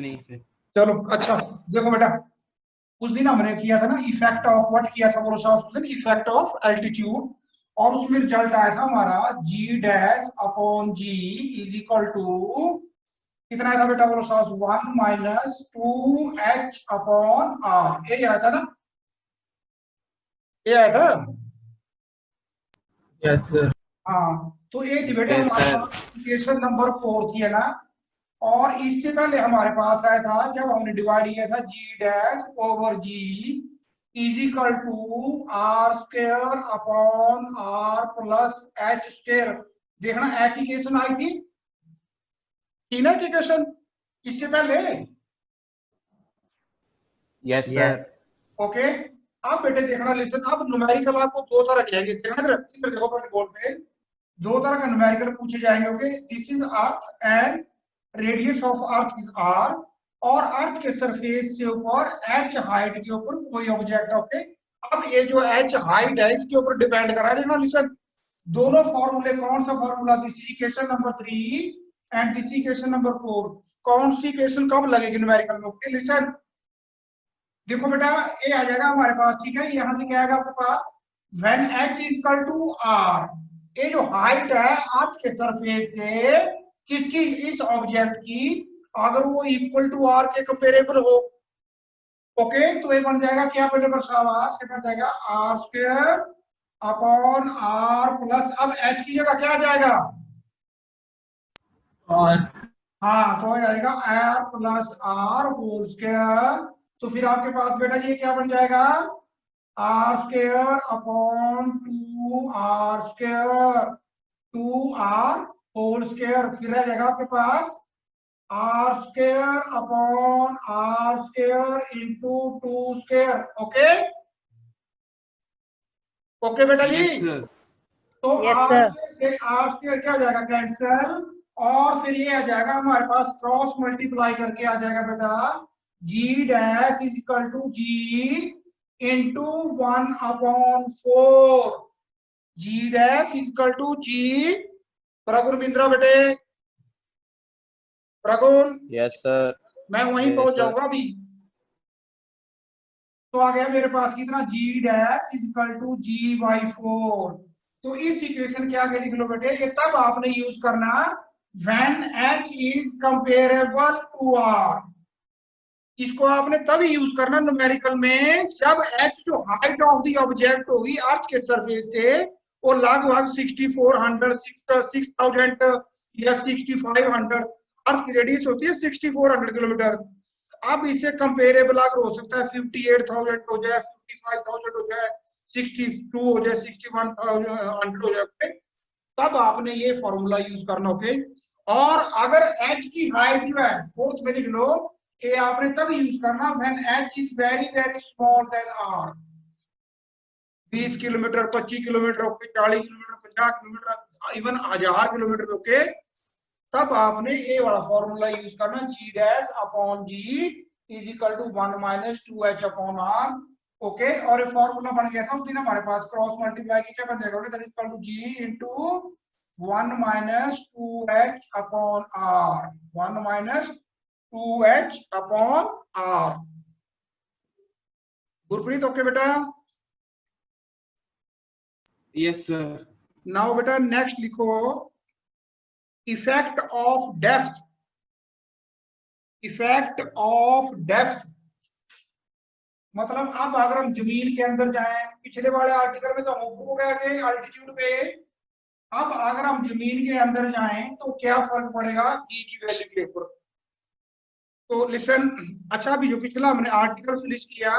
नहीं से। चलो अच्छा देखो बेटा, उस दिन हमने किया था ना इफेक्ट ऑफ व्हाट किया था, बोलो उस दिन इफेक्ट ऑफ एल्टीट्यूड, और उसमें रिजल्ट आया था हमारा G dash upon G is equal to कितना आया था बेटा, बोलो साहब 1 माइनस 2h अपॉन आर, ये आया था ना, ये आया था। Yes sir. हाँ तो ये थी बेटा Yes, हमारे sir. पास इक्वेशन नंबर 4 थी है ना, और इससे पहले हमारे पास आया था जब हमने डिवाइड किया था G dash over G is equal to R square upon R plus H square. देखना ऐसी इक्वेशन आई थी ना इक्वेशन इससे पहले। Yes sir. ओके अब बेटे देखना लिसन, अब न्यूमेरिकल आपको दो तरह के आएंगे, देखना इधर देखो पहले बोर्ड पे, दो तरह का न्यूमेरिकल पूछे जाएंगे। Okay this is earth and radius of earth is R, और अर्थ के सरफेस से ऊपर एच हाइट के ऊपर कोई ऑब्जेक्ट। ओके अब ये जो एच हाइट है इसके ऊपर डिपेंड कर रहा है। देखना लिसन, दोनों फॉर्मूले, कौन सा formula, this equation number 3 and this equation number 4, कौन सी इक्वेशन कब लगेगी न्यूमेरिकल में। ओके लिसन देखो बेटा ये आ जाएगा हमारे पास, ठीक है, यहां से क्या आएगा आपके पास, when h is equal to r, ये जो हाइट है अर्थ के सरफेस से किसकी, इस ऑब्जेक्ट की, अगर वो इक्वल टू r के कंपेरेबल हो। ओके तो ये बन जाएगा क्या बेटे शाबाश, ये बन जाएगा r square upon r plus, अब h की जगह क्या आ जाएगा, और हाँ तो हो जाएगा r plus r whole square. तो फिर आपके पास बेटा ये क्या बन जाएगा, R square upon 2r square 2r whole square, फिर रह जाएगा आपके पास R square upon R square into 2 square. Okay okay बेटा जी। Yes sir. तो Yes, आर sir. से आर स्क्वायर क्या हो जाएगा कैंसिल, और फिर ये आ जाएगा हमारे पास क्रॉस मल्टीप्लाई करके आ जाएगा बेटा G dash is equal to G into 1 upon 4, G dash is equal to G, Pragun Bindra बेटे, प्रगुण, यस सर। मैं वहीं पहुंच जाऊंगा अभी। तो आ गया मेरे पास कितना, G dash is equal to G by 4। तो इस इक्वेशन के आगे लिख लो बेटे, ये तब आपने यूज करना when h is comparable to r, इसको आपने तभी यूज करना न्यूमेरिकल में जब h जो हाइट ऑफ द ऑब्जेक्ट होगी अर्थ के सरफेस से वो लगभग 6400 6000 या 6500, अर्थ की रेडियस होती है 6400 किलोमीटर। अब इसे कंपेरेबल अगर हो सकता है 58,000 हो जाए, 55,000 हो जाए, 62 हो जाए, 61,100 हो जाए, तब आपने ये फॉर्मूला यूज करना। ओके और अगर h की हाइट जो है फोर्थ में लिख लो, ये आपने तब यूज करना when h is very very small then r, 20 kilometre, 25 kilometre, 40 kilometre, 50 kilometre, even 1000 kilometre. Okay तब आपने ये वाला फॉर्मूला यूज करना, G dash upon G is equal to 1 minus 2h upon r। Okay और ये फॉर्मूला बन गया था उस दिन हमारे पास, क्रॉस मल्टीप्लाई की क्या बन जाएगा, that is equal to g into 1 minus 2h upon r, 1 minus 2h upon r। Gurpreet okay बेटा, यस सर। नाउ बेटा नेक्स्ट लिखो effect of depth, effect of depth मतलब अब अगर हम जमीन के अंदर जाएं, पिछले वाले आर्टिकल में तो हम ऊपर हो गए थे अल्टीट्यूड पे, अब अगर हम जमीन के अंदर जाएं तो क्या फर्क पड़ेगा ई की वैल्यू के ऊपर। तो लिसन, अच्छा अभी जो पिछला हमने आर्टिकल फिनिश किया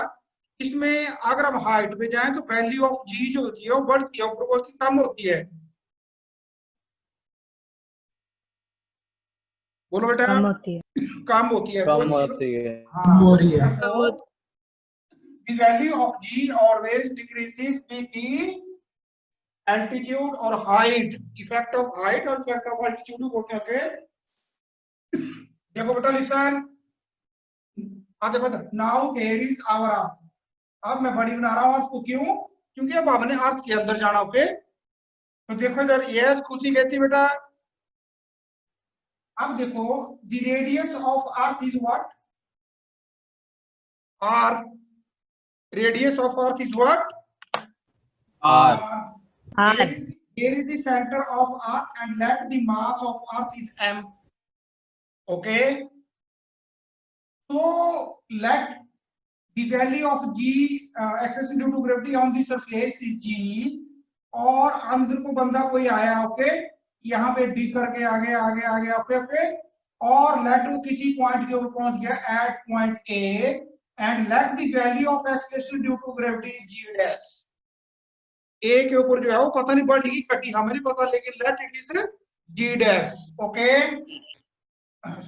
इसमें अगर हम हाइट पे जाएं तो वैल्यू ऑफ जी जो होती है वो बढ़ती है, ऊपर से कम होती है। बोलो बेटा, कम होती है। कम होती है, कम होती है। हाँ the value of g always decreases with the altitude or height, effect of height और effect of altitude बोलते हैं। ओके देखो बेटा लिसन, देखो now here is our earth, अब मैं बड़ी बना रहा हूं आपको, क्यों, क्योंकि अब हमने अर्थ के अंदर जाना। ओके तो देखो इधर, यस खुशी कहती बेटा, अब देखो the radius of earth is what, R, radius of earth is what, R. here is the center of earth and let the mass of earth is m. Okay, so let the value of g acceleration due to gravity on the surface is g, और अंदर को बंदा कोई आया, okay, यहाँ पे D करके आगे आगे आगे, ओके ओके, और लेट वो किसी पॉइंट के ऊपर पहुंच गया at point A, and let the value of acceleration due to gravity G dash, A के ऊपर जो है वो पता नहीं बढ़ की कटी, हमें नहीं पता, लेकिन let it is g dash, okay.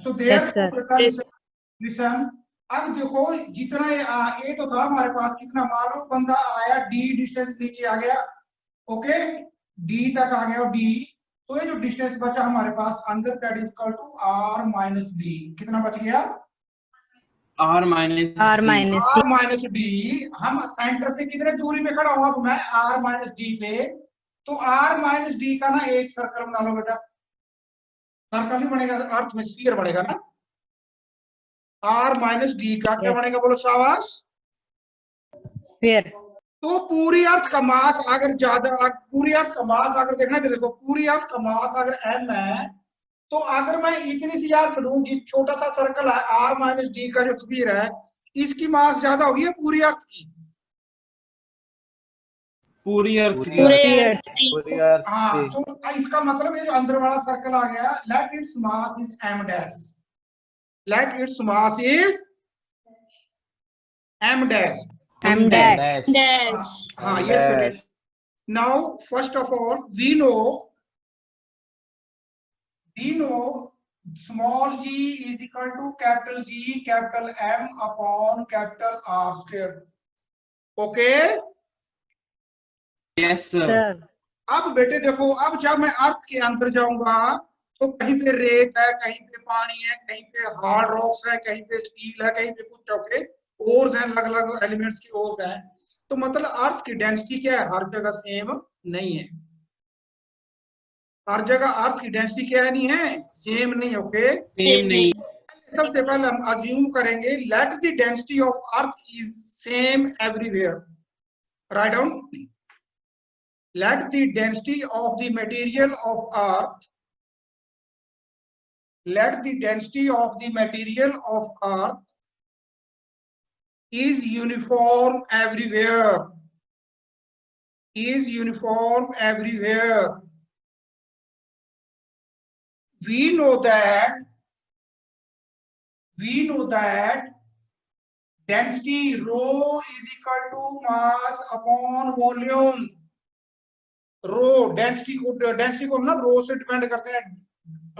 So there listen, अब देखो जितना ए तो था हमारे पास, कितना मालूम, बंदा आया डी डिस्टेंस नीचे आ गया, ओके, डी तक आ गया डी, तो ये जो डिस्टेंस बचा हमारे पास अंदर, that is equal to R minus D, कितना बच गया, R minus डी। हम सेंटर से कितने दूरी पे खड़ा हूं अब मैं, आर माइनस डी पे, तो आर माइनस डी का ना एक सर्कल बना लो बेटा, सर्कल नहीं बनेगा, अर्थ में स्फीयर बनेगा ना, आर माइनस डी का क्या बनेगा, बोलो शाबाश, स्फीयर। तो पूरी अर्थ का मास अगर ज्यादा, पूरी अर्थ का मास अगर देखना है तो देखो, पूरी अर्थ का मास अगर m है, तो अगर मैं इतनी सी याद करूं, जिस छोटा सा सर्कल है आर माइनस डी का जो स्फीयर है, इसकी मास ज्यादा होगी पूरी अर्थ की, पूरी अर्थ हाँ, तो इसका मतलब ये जो अंदर वाला सर्कल आ गया, let its mass is m dash, let its mass is m dash, M dash. हाँ yes, now first of all we know small g is equal to capital G capital M upon capital R square, okay, yes sir। अब बेटे देखो, अब जब मैं अर्थ के अंदर जाऊंगा तो कहीं पे रेत है, कहीं पे पानी है, कहीं पे हार्ड रॉक्स है, कहीं पे स्टील है, कहीं पे कुछ चौके ओर्स हैं, अलग अलग एलिमेंट्स की ओर्स हैं, तो मतलब अर्थ की डेंसिटी क्या है, हर जगह सेम नहीं है, हर जगह अर्थ की डेंसिटी क्या नहीं है, सेम नहीं, ओके, सेम नहीं। सबसे पहले हम अज्यूम करेंगे let the density of earth is same everywhere, write down, let the density of the material of earth, let the density of the material of earth is uniform everywhere, is uniform everywhere. We know that density rho is equal to mass upon volume, rho density को ना rho से depend करते हैं,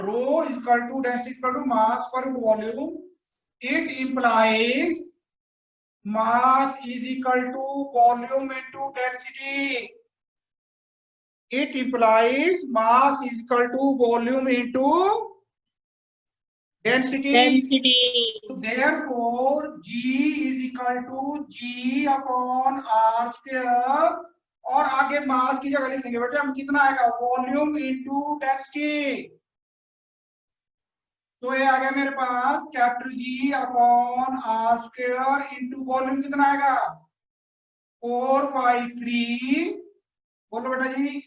rho is equal to density is equal to mass पर volume, it implies mass is equal to volume into density, it implies mass is equal to volume into density, therefore g is equal to g upon r square, और आगे मास की जगह लिखेंगे बेटे हम, कितना आएगा, वॉल्यूम इनटू डेंसिटी, तो ये आ गया मेरे पास capital G upon r square into volume कितना आएगा, 4/3, बोलो बेटा जी,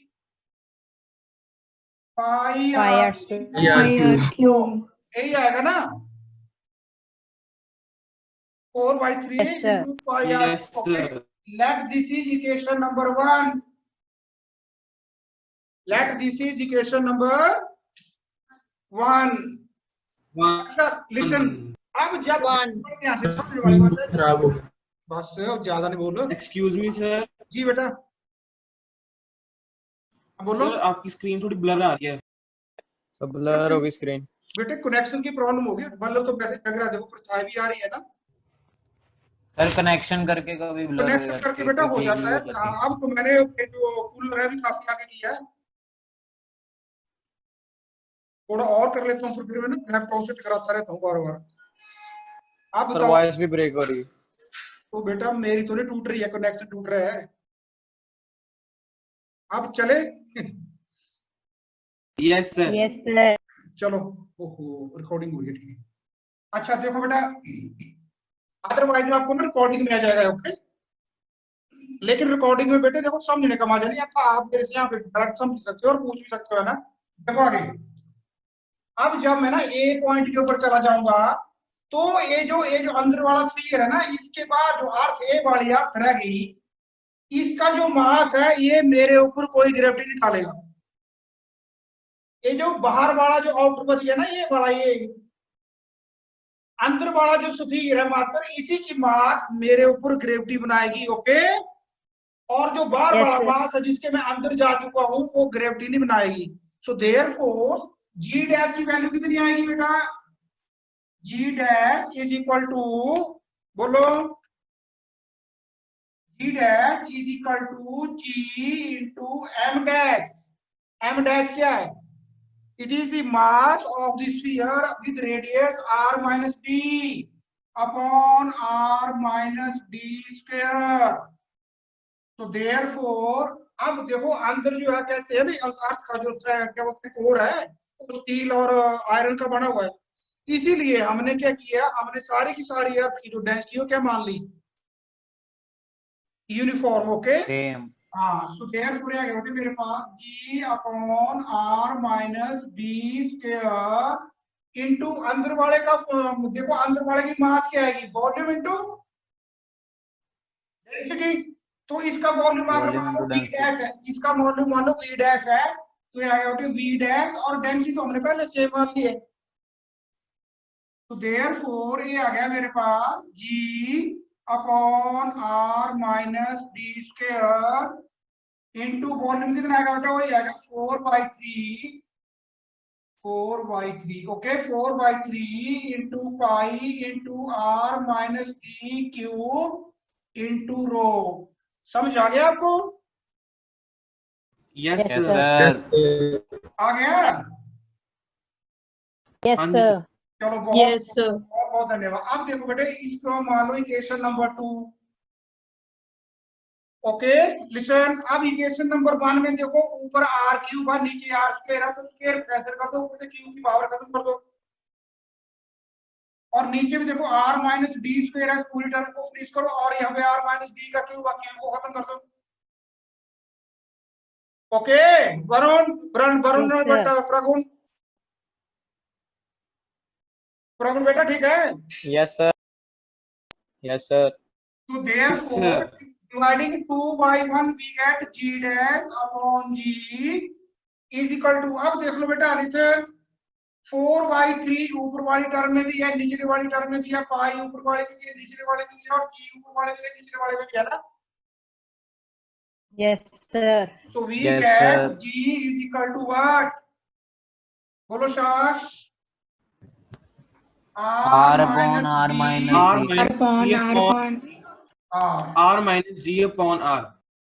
पाई r क्यूब, यही आएगा ना, 4/3 into pi r, okay. Let this is equation number 1. Let this is equation number 1. Listen. अब जब ध्यान से समझने वाली बात है, बस अब ज्यादा नहीं बोलो। Excuse me sir. जी बेटा बोलो। सर आपकी स्क्रीन थोड़ी ब्लर आ रही है। सब ब्लर हो गई स्क्रीन। बेटे कनेक्शन की प्रॉब्लम होगी, ब्लर तो वैसे लग रहा है, देखो परछाई भी आ रही है ना। सर कनेक्शन करके कभी ब्लर कनेक्शन करके बेटा हो जाता है। अब तो मैंने जो कूलर है भी काफी आगे किया है, थोड़ा और कर लेता हूँ, फिर मैं ना लैपटॉप से टकराता रहता हूँ बार बार। आप बताओ, वॉइस भी ब्रेक हो रही है। तो बेटा मेरी तो नहीं टूट रही है, कनेक्शन टूट रहा है। अब चले? Yes sir. Yes sir. चलो, ओहो रिकॉर्डिंग हो रही है, ठीक है। अच्छा देखो बेटा, अदरवाइज आपको ना रिकॉर्डिंग में आ जाएगा, ओके। लेकिन रिकॉर्डिंग में बेटे देखो समझने का मजा नहीं आता, आप मेरे से यहाँ पे डायरेक्ट समझ सकते हो और पूछ भी सकते हो, है ना। देखो आगे, अब जब मैं ना ए पॉइंट के ऊपर चला जाऊंगा, तो ये जो अंदर वाला स्फीयर है ना, इसके बाद जो अर्थ ए वाली अर्थ रह गई, इसका जो मास है ये मेरे ऊपर कोई ग्रेविटी नहीं डालेगा। ये जो बाहर वाला जो आउटर बच गया ना, ये वाला, ये अंदर वाला जो स्फीयर है मात्र इसी की मास मेरे ऊपर ग्रेविटी बनाएगी, ओके। और जो बाहर Yes, वाला sir. मास है जिसके मैं अंदर जा चुका हूं, वो ग्रेविटी नहीं बनाएगी। सो देयरफॉर जी डैश की वैल्यू कितनी आएगी बेटा? G dash is equal to, बोलो, G dash is equal to G into M dash. M dash क्या है? It is the mass of the sphere with radius r minus d upon r minus d square. तो therefore अब देखो अंदर जो है, कहते हैं ना अर्थ का जो क्या बोलते हैं कोर है, वो स्टील और आयरन का बना हुआ है। इसीलिए हमने क्या किया, हमने सारी की सारी अर्थ की जो डेंसिटी हो क्या मान ली, यूनिफॉर्म, ओके। सेम। हाँ, सो देयरफॉर आ गया मेरे पास g upon r minus d square into अंदर वाले का, देखो अंदर वाले की मास क्या आएगी, वॉल्यूम इनटू डेंसिटी। तो इसका वॉल्यूम अगर मान लो v डैश है, इसका वॉल्यूम मान लो v डैश है, तो ये आ गया v डैश, और डेंसिटी तो हमने पहले सेम मान ली है। तो देयरफॉर ये आ गया मेरे पास g upon r minus d square into volume कितना आएगा बेटा, वही आएगा 4/3, okay, 4/3 into pi into r minus d cube into rho. समझ आ गया आपको? Yes Yes, yes sir. Sir. आ गया? Yes, हाँ जी, sir. चलो, बहुत बहुत धन्यवाद। अब देखो बेटे, इसको मान लो इक्वेशन नंबर 2, ओके, लिसन। अब इक्वेशन नंबर 1 में देखो, ऊपर r क्यूब है, नीचे r स्क्वायर है, तो स्क्वायर कैंसिल कर दो, ऊपर से क्यूब की पावर खत्म कर दो, और नीचे भी देखो r माइनस d स्क्वायर है, पूरी टर्म को फिनिश करो, और यहाँ पे r माइनस d का क्यूब को खत्म कर दो, okay. Varun Varun Varun Yes, sir. बेटा, प्रगुण प्रगुण बेटा, ठीक है? Yes sir. Yes sir. तो therefore dividing 2 by 1 we get g dash upon g is equal to, अब देख लो बेटा लिसन, 4/3 ऊपर वाली टर्म में भी है, निचले वाली टर्म में भी है, पाई ऊपर वाले में भी है, निचले वाले में भी है, और g ऊपर वाले में भी है, निचले वाले में भी है ना। Yes, sir. So we Yes, get sir. g is equal to what? बोलो शाश। R upon R minus r D. minus d upon r।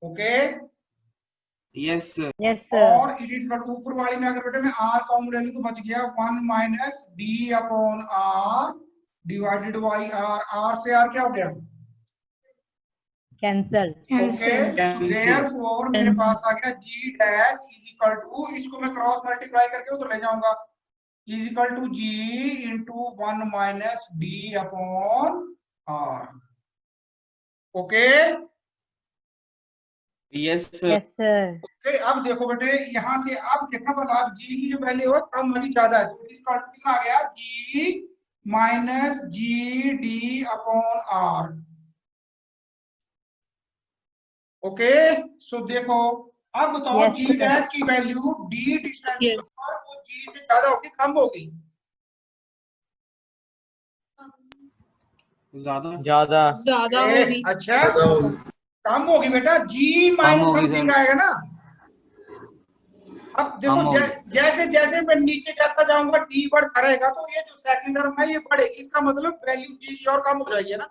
Okay, yes sir. Yes, sir. और इट इज इक्वल टू, ऊपर वाली में अगर बेटे मैं r common ले लूं तो बच गया 1 minus d upon r divided by r से r क्या हो गया, Cancel. ओके। Cancel. देयरफॉर मेरे पास आ गया g dash is equal to, इसको मैं क्रॉस मल्टीप्लाई करके उधर ले जाऊंगा, is equal to g into 1 minus d upon r, okay. Yes sir. Yes, sir. Okay, अब देखो बेटे, यहाँ से आप देखना पड़ेगा, आप g की जो वैल्यू है कम वाली ज्यादा है, तो इसका कितना आ गया, g minus G D upon R, okay. So देखो, अब बताओ Yes, जी sir. डैश की वैल्यू डी डिस्टेंस पर वो जी से ज्यादा होगी कम होगी? ज्यादा होगी। अच्छा, कम होगी बेटा, जी माइनस होगी समथिंग सर। आएगा ना। अब देखो, जैसे जैसे मैं नीचे जाता जाऊंगा डी बढ़ता रहेगा, तो ये जो सेकंड टर्म है ये बढ़ेगी, इसका मतलब वैल्यू जी की और कम हो जाएगी ना।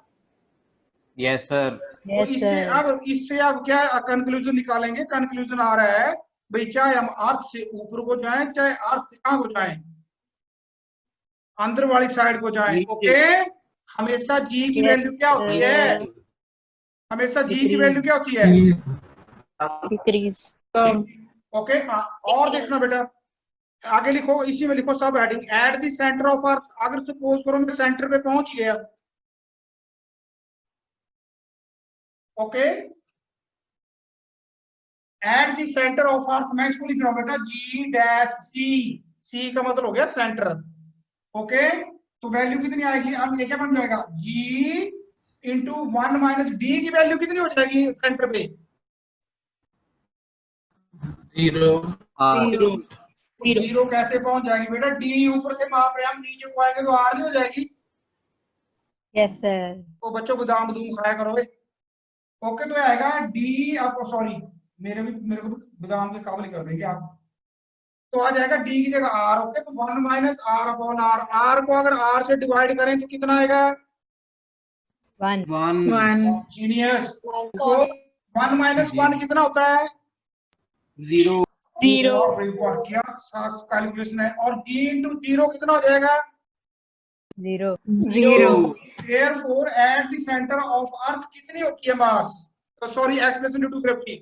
Yes sir. तो Yes, sir. इससे अब क्या कंक्लूजन निकालेंगे? कंक्लूजन आ रहा है भाई, चाहे हम अर्थ से ऊपर को जाएं, चाहे अर्थ से कहां को जाएं, अंदर वाली साइड को जाएं, नीचे। ओके। हमेशा जी की Yes, वैल्यू क्या होती है, sir. हमेशा जी की Decrease. वैल्यू क्या होती है, Decrease. ओके। और देखना बेटा, आगे लिखो, इसी में लिखो सब heading, at the centre of earth. अगर सपोज करो मैं सेंटर पे पहुंच गया, okay, at the centre of earth, मैं इसको लिख रहा हूं बेटा जी डैश सी, सी का मतलब हो गया सेंटर, ओके। तो वैल्यू कितनी आएगी, अब ये क्या बन जाएगा, जी इंटू 1 माइनस डी की वैल्यू कितनी हो जाएगी सेंटर पे, 0 Zero. तो जीरो कैसे पहुंच जाएगी बेटा, डी ऊपर से माप रहे हैं हम, नीचे को आएंगे तो आर नहीं हो जाएगी। Yes, sir. तो बच्चों बादाम बदूम खाया करो, ओके। तो आएगा डी, आपको सॉरी मेरे को भी बादाम के काबिल कर देंगे आप, तो आ जाएगा डी की जगह आर, ओके। तो 1 minus R upon R, R को अगर आर से डिवाइड करें तो कितना आएगा, 1. 1 जीनियस। तो 1 माइनस 1 कितना होता है, 0 वाह क्या कैलकुलेशन है। और जी इंटू जीरो कितना हो जाएगा, 0. Therefore, at the center of Earth कितनी होती है मास, तो sorry expression due to gravity,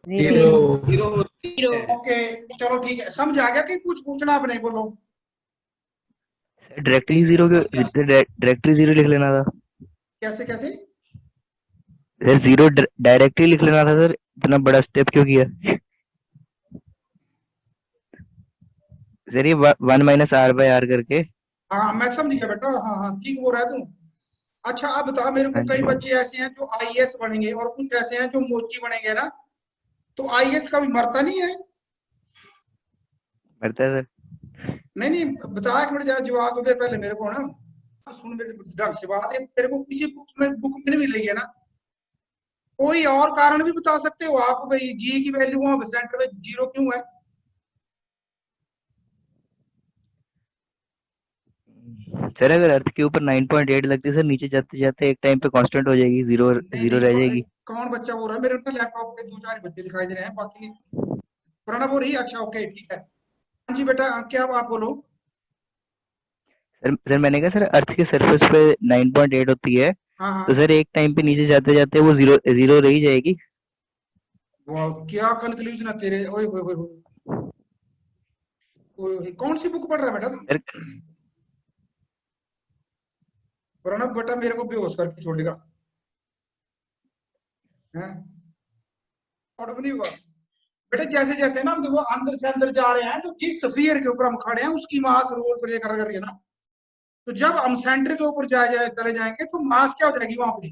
0 होती है। ओके। चलो ठीक है, समझ आ गया कि कुछ पूछना आपने, बोलो। डायरेक्टली जीरो लिख लेना था कैसे कैसे, सर, जीरो डायरेक्टली लिख लेना था सर, इतना बड़ा स्टेप क्यों किया सर, ये 1 माइनस आर बाय आर करके। हाँ मैं समझ गया बेटा, हाँ हाँ ठीक बोल रहा है तू। अच्छा अब बता मेरे को, हाँ कई जी। बच्चे ऐसे हैं जो आईएएस बनेंगे और कुछ ऐसे हैं जो मोची बनेंगे ना, तो आईएएस कभी मरता नहीं है, मरता है सर। नहीं नहीं बता, एक मिनट जरा जवाब दे पहले मेरे को ना, सुन मेरे ढंग से बात, ये तेरे को किसी बुक में नहीं मिलेगी है ना, कोई और कारण भी बता सकते हो आप, भाई जी की वैल्यू वहां सेंटर में जीरो क्यों है, सर अगर अर्थ के ऊपर 9.8 लगती है सर, नीचे जाते जाते एक टाइम पे कांस्टेंट हो जाएगी, जीरो नहीं जीरो नहीं रह जाएगी। कौन बच्चा बोल रहा है, मेरे ना लैपटॉप पे 2-4 बच्चे दिखाई दे रहे हैं, बाकी नहीं। पुराना बोल रही, अच्छा ओके ठीक है। हाँ जी बेटा, क्या आप बोलो। सर मैंने कहा सर, अर्थ के सरफेस पे 9.8 होती है, हाँ हाँ, तो सर एक टाइम पे नीचे जाते जाते वो जीरो जीरो रही जाएगी। वाह क्या कंक्लूजन है तेरे, ओए ओए ओए ओए, ओए, कौन सी बुक पढ़ रहा है बेटा तू, सर पुराना बेटा मेरे को बेहोश करके छोड़ेगा, हैं और भी नहीं होगा बेटा। जैसे जैसे ना हम देखो अंदर से अंदर जा रहे हैं, तो जिस स्फीयर के ऊपर हम खड़े हैं उसकी मास रोल प्ले कर रही है ना, तो जब हम सेंटर के ऊपर चले जाएंगे तो मास क्या हो जाएगी वहां पे,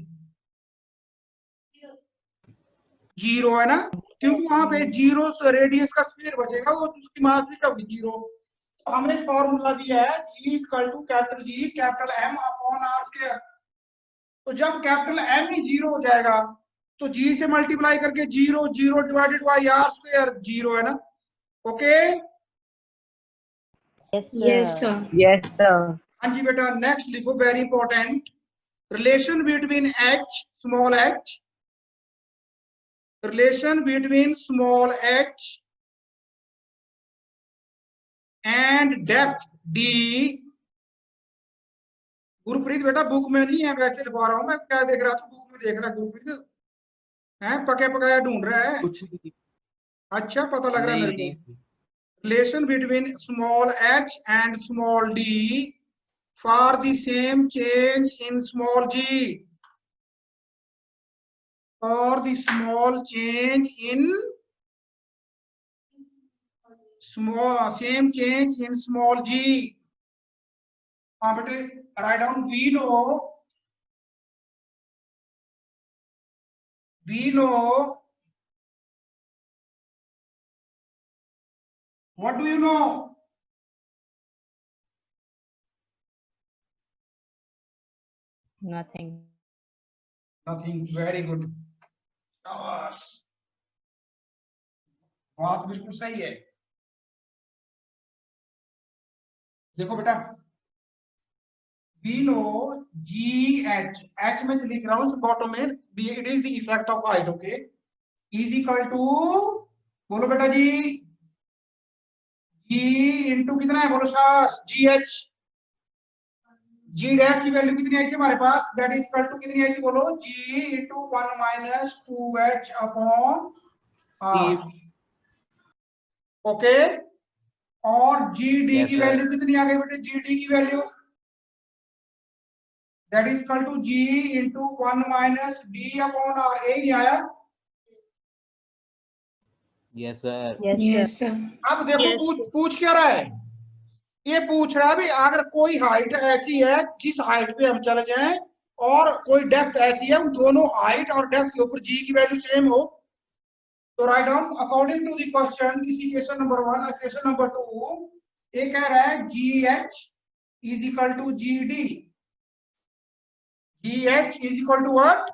जीरो है ना, क्योंकि वहां पे जीरो रेडियस का स्फीयर बचेगा, वो उसकी मास भी क्या होगी, जीरो। तो हमें फॉर्मूला दिया है G equal to capital G capital M upon R square, तो जब कैपिटल एम ही जीरो हो जाएगा तो जी से मल्टीप्लाई करके zero, zero divided by R square, zero है ना, okay. Yes, sir. Yes, sir. हाँ जी बेटा, नेक्स्ट लिखो, very important, relation between H small H, relation between small H and depth D. Gurpreet बेटा बुक में नहीं है, वैसे लिखवा रहा हूं मैं, क्या देख रहा तू बुक में देख रहा है गुरप्रीत, है पके पकाया ढूंढ रहा है, कुछ नहीं अच्छा पता लग रहा है मेरे नहीं को। Relation between small H and small D for the same change in small G, और the small change in same change in small g। हाँ बेटे, write down, we know what do you know, Nothing. nothing, very good, शाबाश, बात बिल्कुल सही है। देखो बेटा, we know g h में से लिख रहा हूं बॉटम में, it is the effect of height, okay, is equal to, बोलो बेटा जी, g इंटू कितना है, बोलो शास, जी एच, जी डैश की वैल्यू कितनी आई थी हमारे पास, दैट इज इक्वल टू कितनी आई थी, बोलो G into 1 minus 2h upon R, okay. और जी डी Yes, की sir. वैल्यू कितनी आ गई बेटे? जी डी की वैल्यू that is equal to G into 1 minus D upon R. ए नहीं आया? Yes, sir. Yes, sir. अब देखो पूछ क्या रहा है? ये पूछ रहा है भी अगर कोई हाइट ऐसी है जिस हाइट पे हम चले जाएं और कोई डेप्थ ऐसी है, उन दोनों हाइट और डेप्थ के ऊपर जी की वैल्यू सेम हो, तो right down according to the question, this equation number 1। Equation number 2 ये कह रहा है g h is equal to g d. G h is equal to what?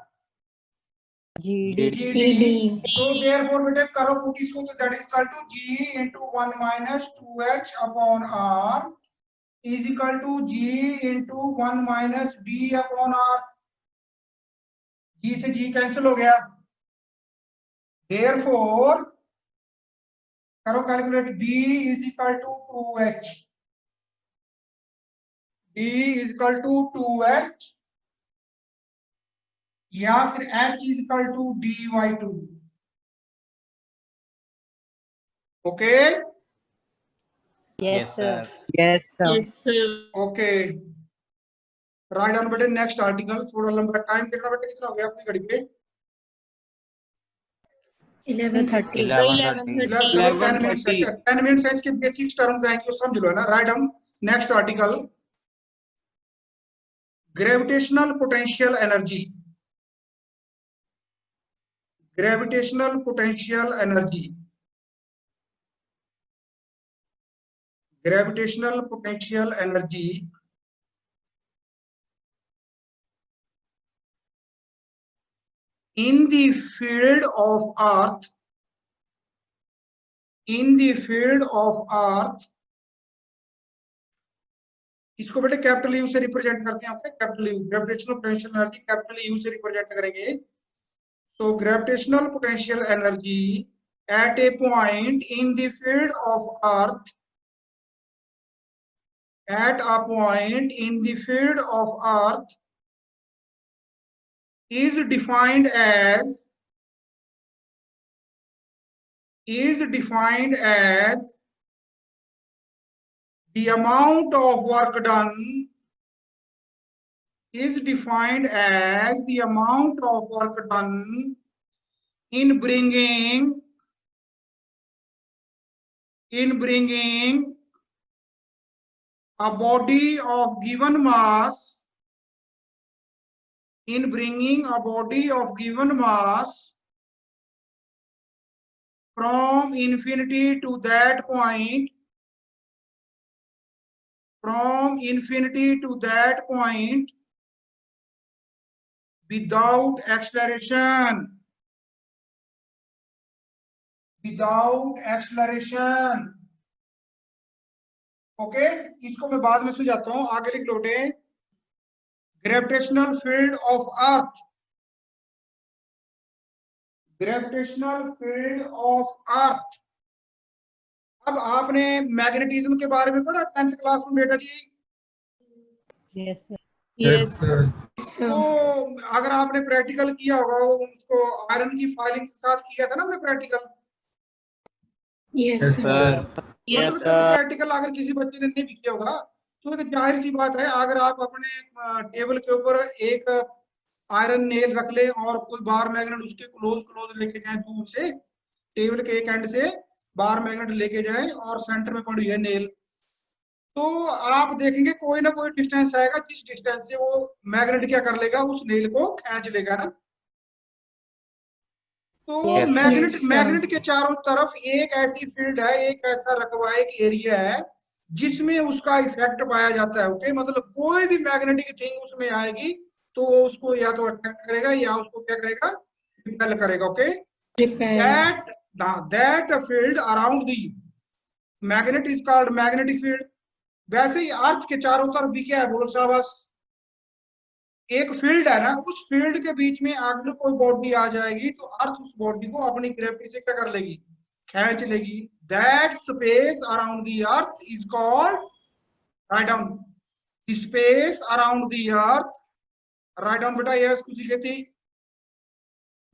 GD. GD। तो therefore बेटे करो पुट इसको, तो that is equal to G into 1 minus 2H upon R is equal to G into 1 minus D upon R। G से G cancel हो गया, therefore करो calculate, D is equal to 2H। D is equal to 2H या फिर H is equal to dy2। Okay Yes, sir. Yes, sir. Okay write down बेटे next article. थोड़ा लंबा time देखना बेटे कितना हो गया अपनी घड़ी पे? 11:30. 11:30. 10 मिनट्स है। 10 मिनट्स है, इसके बेसिक टर्म्स आएंगे समझ लो है ना। Write down next article, gravitational potential energy. Gravitational potential energy, gravitational potential energy in the field of earth, in the field of earth, इसको बेटे कैपिटल यू से रिप्रेजेंट करते हैं। Okay capital you, gravitational potential energy capital you से represent करेंगे। So gravitational potential energy at a point in the field of earth, at a point in the field of earth is defined as the amount of work done, is defined as the amount of work done in bringing a body of given mass, in bringing a body of given mass from infinity to that point, from infinity to that point without acceleration, without acceleration। Okay इसको मैं बाद में समझाता हूं, आगे लिख लो। Gravitational field of earth, gravitational field of earth. अब आपने मैग्नेटिज्म के बारे में पढ़ा 10th क्लास में बेटा जी? Yes, sir. Yes, sir. तो अगर आपने प्रैक्टिकल किया होगा, उसको आयरन की फाइलिंग के साथ किया था ना आपने practical? Yes, Sir. Yes, practical अगर किसी बच्चे ने नहीं भी किया होगा तो एक जाहिर सी बात है, अगर आप अपने टेबल के ऊपर एक आयरन नेल रख ले और कोई बार मैग्नेट उसके क्लोज लेके जाए, दूर से टेबल के एक एंड से बार मैग्नेट लेके जाए और सेंटर में पड़ी है नेल, तो आप देखेंगे कोई ना कोई डिस्टेंस आएगा जिस डिस्टेंस से वो मैग्नेट क्या कर लेगा, उस नेल को खींच लेगा ना। तो Yes, मैग्नेट के चारों तरफ एक ऐसी फील्ड है, एक ऐसा रकबा, एक एरिया है जिसमें उसका इफेक्ट पाया जाता है। ओके मतलब कोई भी मैग्नेटिक थिंग उसमें आएगी तो उसको या तो अट्रैक्ट करेगा या उसको क्या करेगा, रिपेल करेगा। Okay that field around the magnet is called magnetic field. वैसे ही अर्थ के चारों तरफ भी क्या है, बोलो शाबाश, एक फील्ड है ना, उस फील्ड के बीच में अगर कोई बॉडी आ जाएगी तो अर्थ उस बॉडी को अपनी ग्रेविटी से क्या कर लेगी, खींच लेगी। That space around the earth is called, write down, space around the earth, write down बेटा, यस कुछ कहती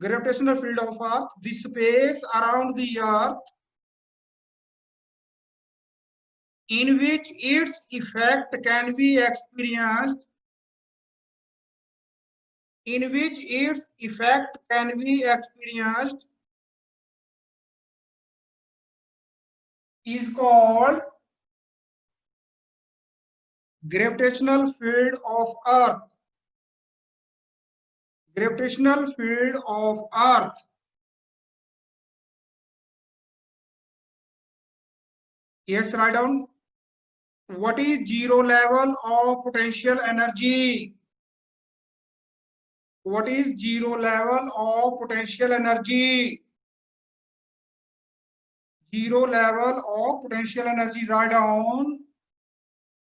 gravitational field of earth, the space around the earth in which its effect can be experienced is called gravitational field of Earth. Gravitational field of Earth. Yes, write down. What is zero level of potential energy? What is zero level of potential energy? Zero level of potential energy. Write down.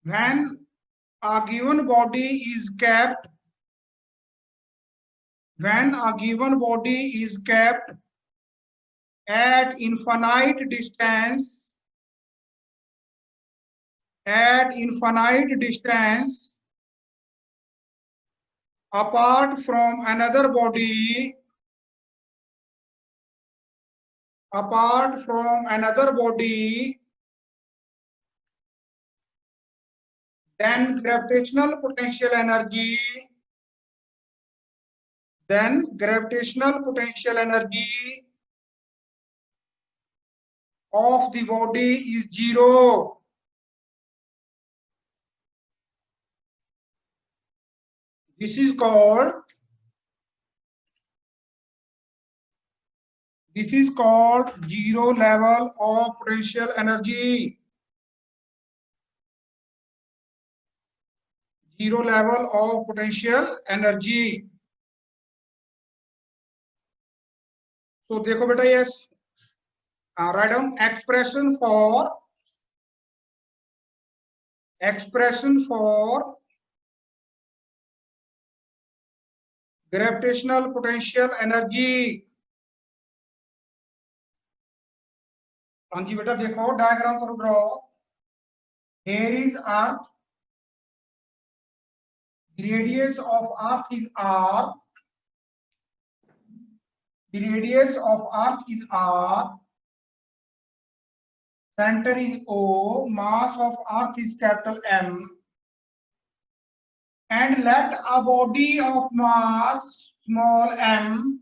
When a given body is kept at infinite distance apart from another body, then gravitational potential energy of the body is zero. This is called zero level of potential energy. Zero level of potential energy. So देखो बेटा, yes, write down expression for gravitational potential energy. हाँ जी बेटा, देखो diagram करो draw. Here is Earth. The radius of Earth is R. Center is O. Mass of Earth is capital M. And let a body of mass small m.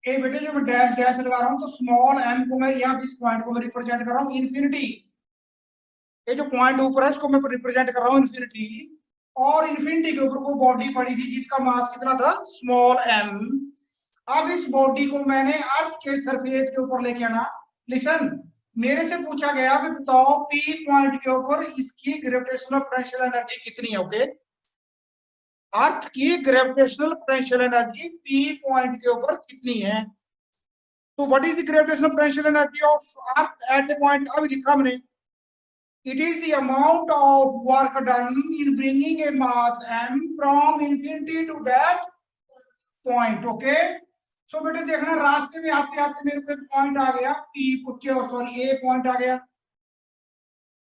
ए बेटे जो मैं dash dash लगा रहा हूं, तो स्मॉल m को मैं यहाँ इस पॉइंट को मैं रिप्रेजेंट कर रहा हूं इन्फिनिटी. ये जो पॉइंट ऊपर है इसको मैं रिप्रेजेंट कर रहा हूं इन्फिनिटी. और इन्फिनिटी के ऊपर को बॉडी पड़ी थी जिसका मास कितना था, स्मॉल m. अब इस बॉडी को मैंने अर्थ के सरफेस के ऊपर लेके आना. लिसन, मेरे से पूछा गया भी बताओ पी पॉइंट के ऊपर इसकी ग्रेविटेशनल पोटेंशियल एनर्जी कितनी है. ओके, अर्थ की gravitational potential energy P point के ऊपर कितनी है. तो what is the gravitational potential energy of earth at the point. अभी लिखा हमने, it is the amount of work done in bringing a mass m from infinity to that point. Okay, so बेटे देखना, रास्ते में आते आते मेरे पे पॉइंट आ गया पी, सॉरी ए पॉइंट आ गया.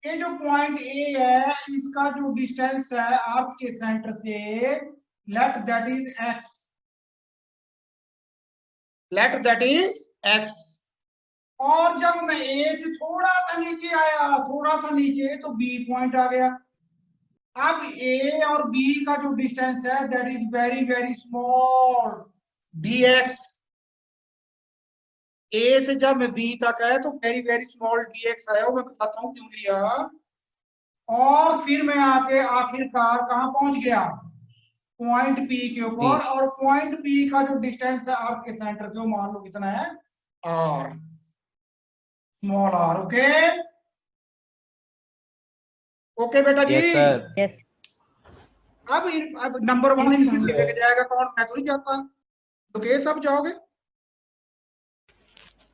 ये जो पॉइंट ए है इसका जो डिस्टेंस है अर्थ के सेंटर से, लेट दैट इज x. और जब मैं ए से थोड़ा सा नीचे तो बी पॉइंट आ गया. अब ए और बी का जो डिस्टेंस है that is very very small, dx. ए से जब मैं बी तक है तो वेरी वेरी स्मॉल dx आया. मैं बताता हूं क्यों लिया. और फिर मैं आके आखिरकार कहां पहुंच गया, पॉइंट पी के ऊपर. और पॉइंट पी का जो डिस्टेंस है अर्थ के सेंटर से वो मान लो कितना है, r, स्मॉल r. ओके बेटा जी. Yes sir. Yes. अब नंबर 1 Yes, इनफिनिटी sir. लेके जाएगा कौन, मैं तो नहीं जाता. तो के सब जाओगे.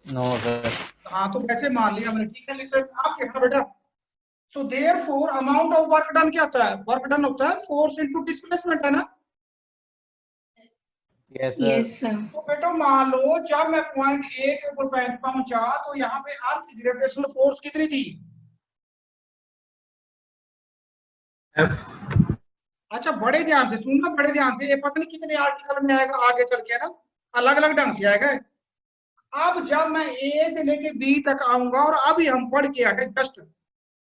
No sir. हाँ, तो वैसे मान लिया हमने. ठीक है, लिसन आप देखना बेटा. So therefore amount of work done क्या होता है, वर्क डन होता है फोर्स इनटू डिस्प्लेसमेंट, है ना. Yes sir. Yes, sir. तो बेटा मान लो जब मैं पॉइंट ए के ऊपर पहुंचा तो यहाँ पे अर्थ की ग्रेविटेशनल फोर्स कितनी थी. F. अच्छा, बड़े ध्यान से सुनना, बड़े ध्यान से. ये पता नहीं कितने आर्टिकल में आएगा आगे चल के ना, अलग अलग ढंग से आएगा. अब जब मैं ए से लेके बी तक आऊंगा, और अभी हम पढ़ के हटे जस्ट,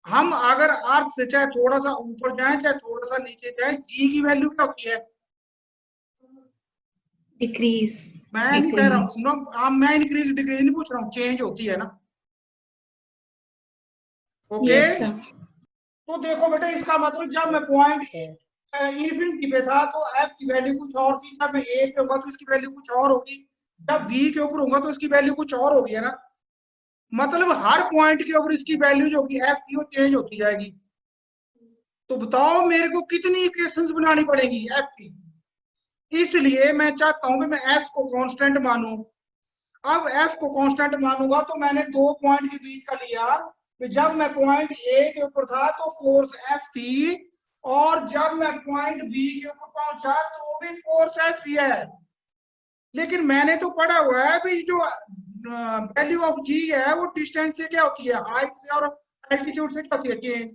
हम अगर अर्थ से चाहे थोड़ा सा ऊपर जाए चाहे थोड़ा सा नीचे जाए, जी की वैल्यू क्या होती है? डिक्रीज। मैं नहीं कह रहा हूँ, मैं इंक्रीज डिक्रीज नहीं पूछ रहा हूँ, चेंज होती है ना। Okay yes sir. तो देखो बेटा, इसका मतलब जब मैं पॉइंट इन्फिनिटी पे था तो एफ की वैल्यू कुछ और थी, जब मैं ए पे होगा तो इसकी वैल्यू कुछ और होगी, जब बी के ऊपर होगा तो इसकी वैल्यू कुछ और होगी, है ना। मतलब हर पॉइंट के ऊपर इसकी वैल्यू जो होगी एफ की, वो चेंज होती जाएगी। तो बताओ मेरे को कितनी इक्वेशंस बनानी पड़ेगी एफ की। इसलिए मैं चाहता हूं कि मैं एफ को कांस्टेंट मानूं। अब एफ को कांस्टेंट मानूंगा तो मैंने दो पॉइंट के बीच का लिया, कि जब मैं पॉइंट ए के ऊपर था तो फोर्स एफ थी, और जब मैं पॉइंट बी के ऊपर पहुंचा तो भी फोर्स एफ ही है। लेकिन मैंने तो पढ़ा हुआ है भाई, जो वैल्यू ऑफ जी है वो डिस्टेंस से क्या होती है, हाइट से और एल्टीट्यूड से क्या होती है, चेंज।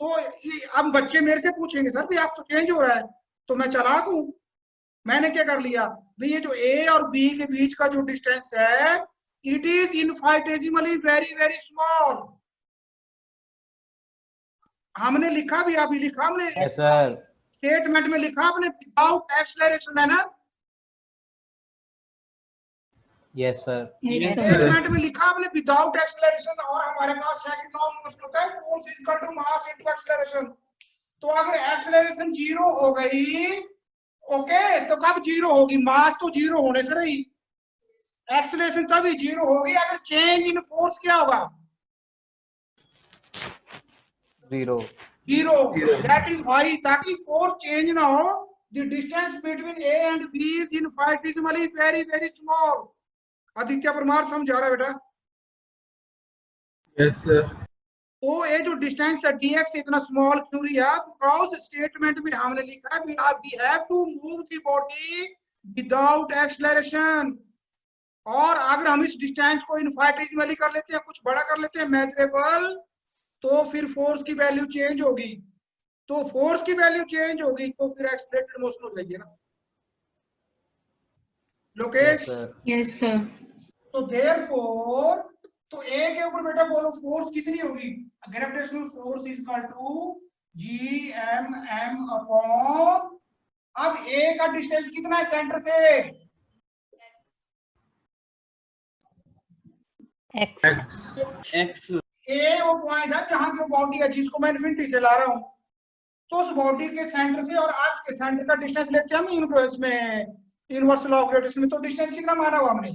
तो अब बच्चे मेरे से पूछेंगे सर भी आप तो चेंज हो रहा है, तो मैं चालाक हूं, मैंने क्या कर लिया भाई, ये जो ए और बी के बीच का जो डिस्टेंस है, it is infinitesimally very very small. हमने लिखा भी, अभी लिखा हमने यस सर। स्टेटमेंट में लिखा आपने, विदाउट एक्सेलरेशन, है ना। Yes sir. Yes sir. Statement में लिखा आपने विदाउट एक्सेलरेशन, और हमारे पास सेकंड लॉ मोशन होता है, force is equal to mass into acceleration. तो अगर एक्सेलरेशन जीरो हो गई, ओके, तो कब जीरो होगी? मास तो जीरो होने से रही, एक्सेलरेशन तभी जीरो होगी अगर चेंज इन फोर्स क्या होगा, zero. Zero. That is why, ताकि फोर्स चेंज ना हो, the distance between A and B is infinitesimally very very small. Aditya Parmar समझा रहा है बेटा? Yes sir. तो ये जो डिस्टेंस है dx इतना स्मॉल क्यों रहा? बिकॉज स्टेटमेंट में हमने लिखा है we have to move the body without acceleration. और अगर हम इस डिस्टेंस को इनफाइटेसिमली कर लेते हैं, कुछ बड़ा कर लेते हैं, मेजरेबल, तो फिर फोर्स की वैल्यू चेंज होगी। तो फोर्स की वैल्यू चेंज होगी तो फिर एक्सेलरेटेड मोशन हो जाएगी ना लोकेश। Yes sir. तो देयरफॉर, तो ए के ऊपर बेटा बोलो फोर्स कितनी होगी? Gravitational force is equal to G M M upon, अब ए का डिस्टेंस कितना है सेंटर से? एक्स। ए वो पॉइंट है जहां की बॉडी है जिसको मैं इन्फिनिटी से ला रहा हूं, तो उस बॉडी के सेंटर से और अर्थ के सेंटर का डिस्टेंस लेते हैं हम इसमें इनवर्स लॉ ऑफ ग्रेविटेशन में। तो डिस्टेंस कितना माना हुआ हमने?